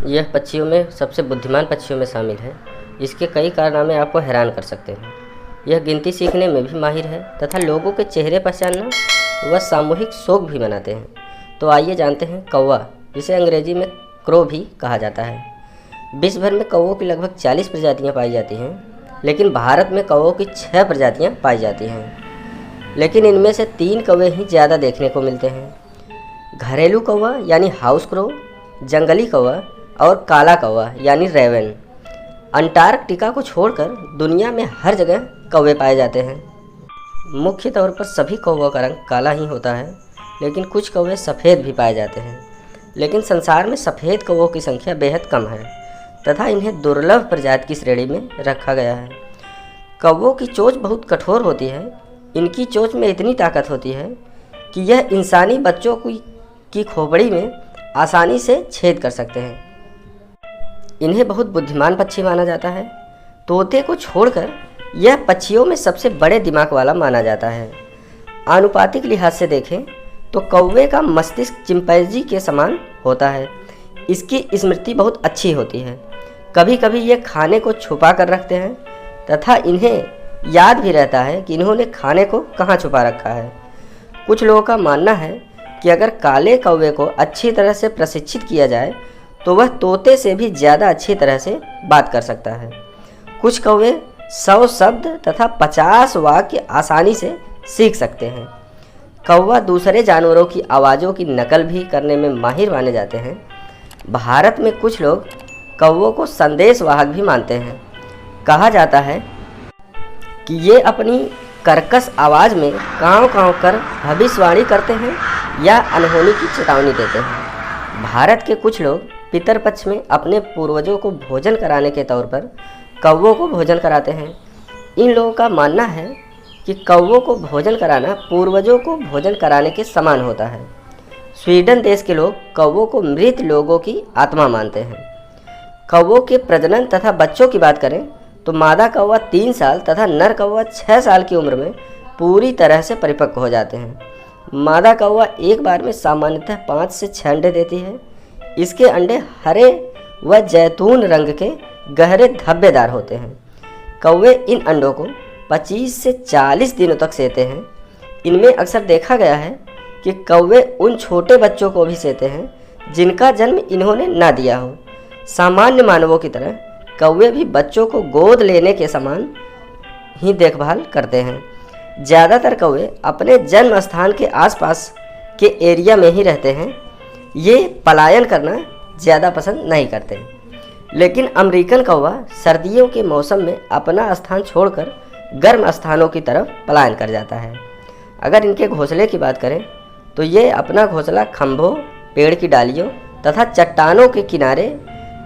यह पक्षियों में सबसे बुद्धिमान पक्षियों में शामिल है। इसके कई कारनामे आपको हैरान कर सकते हैं। यह गिनती सीखने में भी माहिर है तथा लोगों के चेहरे पहचानना व सामूहिक शोक भी मनाते हैं। तो आइए जानते हैं कौवा, जिसे अंग्रेजी में क्रो भी कहा जाता है। विश्व भर में कौवों की लगभग 40 प्रजातियाँ पाई जाती हैं, लेकिन भारत में कौवों की 6 प्रजातियाँ पाई जाती हैं। लेकिन इनमें से 3 कौवे ही ज़्यादा देखने को मिलते हैं। घरेलू कौवा यानी हाउस क्रो, जंगली कौवा और काला कौवा यानी रेवन। अंटार्कटिका को छोड़कर दुनिया में हर जगह कौवे पाए जाते हैं। मुख्य तौर पर सभी कौवों का रंग काला ही होता है, लेकिन कुछ कौवे सफ़ेद भी पाए जाते हैं। लेकिन संसार में सफ़ेद कौवों की संख्या बेहद कम है तथा इन्हें दुर्लभ प्रजाति की श्रेणी में रखा गया है। कौवों की चोंच बहुत कठोर होती है। इनकी चोंच में इतनी ताकत होती है कि यह इंसानी बच्चों की खोपड़ी में आसानी से छेद कर सकते हैं। इन्हें बहुत बुद्धिमान पक्षी माना जाता है। तोते को छोड़कर यह पक्षियों में सबसे बड़े दिमाग वाला माना जाता है। आनुपातिक लिहाज से देखें तो कौवे का मस्तिष्क चिंपैंजी के समान होता है। इसकी स्मृति बहुत अच्छी होती है। कभी कभी ये खाने को छुपा कर रखते हैं तथा इन्हें याद भी रहता है कि इन्होंने खाने को कहाँ छुपा रखा है। कुछ लोगों का मानना है कि अगर काले कौवे को अच्छी तरह से प्रशिक्षित किया जाए तो वह तोते से भी ज़्यादा अच्छी तरह से बात कर सकता है। कुछ कौवे 100 शब्द तथा 50 वाक्य आसानी से सीख सकते हैं। कौवा दूसरे जानवरों की आवाज़ों की नकल भी करने में माहिर माने जाते हैं। भारत में कुछ लोग कौवों को संदेशवाहक भी मानते हैं। कहा जाता है कि ये अपनी कर्कश आवाज़ में काँव काँव कर भविष्यवाणी करते हैं या अनहोनी की चेतावनी देते हैं। भारत के कुछ लोग पितरपक्ष में अपने पूर्वजों को भोजन कराने के तौर पर कौवों को भोजन कराते हैं। इन लोगों का मानना है कि कौवों को भोजन कराना पूर्वजों को भोजन कराने के समान होता है। स्वीडन देश के लोग कौवों को मृत लोगों की आत्मा मानते हैं। कौवों के प्रजनन तथा बच्चों की बात करें तो मादा कौवा 3 साल तथा नर कौवा 6 साल की उम्र में पूरी तरह से परिपक्व हो जाते हैं। मादा कौवा एक बार में सामान्यतः 5 से 6 अंडे देती है। इसके अंडे हरे व जैतून रंग के गहरे धब्बेदार होते हैं। कौवे इन अंडों को 25 से 40 दिनों तक सेते हैं। इनमें अक्सर देखा गया है कि कौवे उन छोटे बच्चों को भी सेते हैं जिनका जन्म इन्होंने ना दिया हो। सामान्य मानवों की तरह कौवे भी बच्चों को गोद लेने के समान ही देखभाल करते हैं। ज़्यादातर कौवे अपने जन्म स्थान के आसपास के एरिया में ही रहते हैं। ये पलायन करना ज़्यादा पसंद नहीं करते। लेकिन अमेरिकन कौवा सर्दियों के मौसम में अपना स्थान छोड़कर गर्म स्थानों की तरफ पलायन कर जाता है। अगर इनके घोंसले की बात करें तो ये अपना घोंसला खंभों, पेड़ की डालियों तथा चट्टानों के किनारे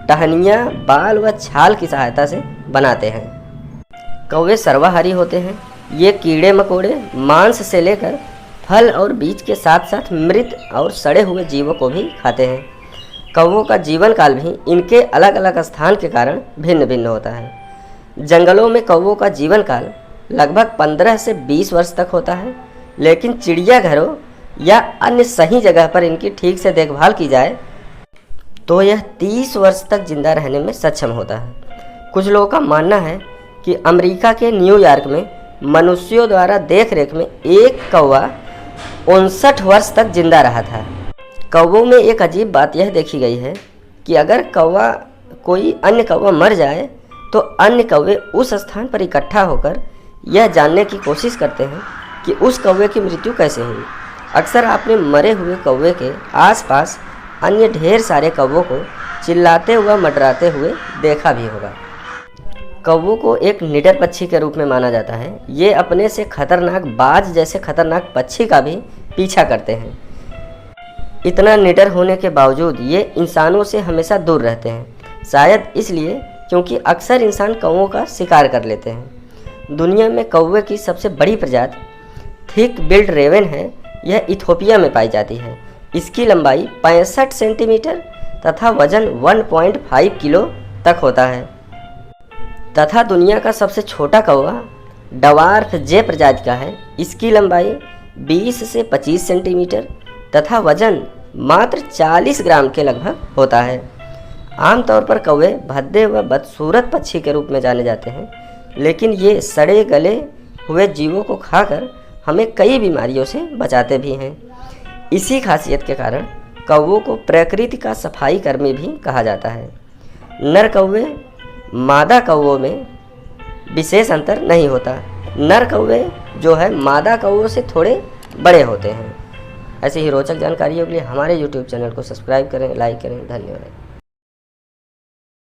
टहनियाँ, बाल व छाल की सहायता से बनाते हैं। कौवे सर्वाहारी होते हैं। ये कीड़े मकोड़े, मांस से लेकर फल और बीज के साथ साथ मृत और सड़े हुए जीवों को भी खाते हैं। कौवों का जीवन काल भी इनके अलग अलग स्थान के कारण भिन्न भिन्न होता है। जंगलों में कौवों का जीवन काल लगभग 15 से 20 वर्ष तक होता है, लेकिन चिड़ियाघरों या अन्य सही जगह पर इनकी ठीक से देखभाल की जाए तो यह 30 वर्ष तक जिंदा रहने में सक्षम होता है। कुछ लोगों का मानना है कि अमेरिका के न्यूयॉर्क में मनुष्यों द्वारा देखरेख में एक कौवा 59 वर्ष तक जिंदा रहा था। कौवों में एक अजीब बात यह देखी गई है कि अगर कोई अन्य कौवा मर जाए तो अन्य कौवे उस स्थान पर इकट्ठा होकर यह जानने की कोशिश करते हैं कि उस कौवे की मृत्यु कैसे हुई। अक्सर आपने मरे हुए कौवे के आसपास अन्य ढेर सारे कौवों को चिल्लाते हुए मंडराते हुए देखा भी होगा। कौवों को एक निडर पक्षी के रूप में माना जाता है। ये अपने से खतरनाक बाज जैसे खतरनाक पक्षी का भी पीछा करते हैं। इतना निडर होने के बावजूद ये इंसानों से हमेशा दूर रहते हैं। शायद इसलिए क्योंकि अक्सर इंसान कौवों का शिकार कर लेते हैं। दुनिया में कौवे की सबसे बड़ी प्रजाति थिक बिल्ड रेवन है। यह इथोपिया में पाई जाती है। इसकी लंबाई 65 सेंटीमीटर तथा वजन 1.5 किलो तक होता है। तथा दुनिया का सबसे छोटा कौवा डवार्फ जे प्रजाति का है। इसकी लंबाई 20 से 25 सेंटीमीटर तथा वजन मात्र 40 ग्राम के लगभग होता है। आमतौर पर कौवे भद्दे व बदसूरत पक्षी के रूप में जाने जाते हैं, लेकिन ये सड़े गले हुए जीवों को खाकर हमें कई बीमारियों से बचाते भी हैं। इसी खासियत के कारण कौवों को प्रकृति का सफाई कर्मी भी कहा जाता है। नर कौवे मादा कौवों में विशेष अंतर नहीं होता। नर कौवे जो है मादा कौवों से थोड़े बड़े होते हैं। ऐसी ही रोचक जानकारियों के लिए हमारे YouTube चैनल को सब्सक्राइब करें, लाइक करें। धन्यवाद।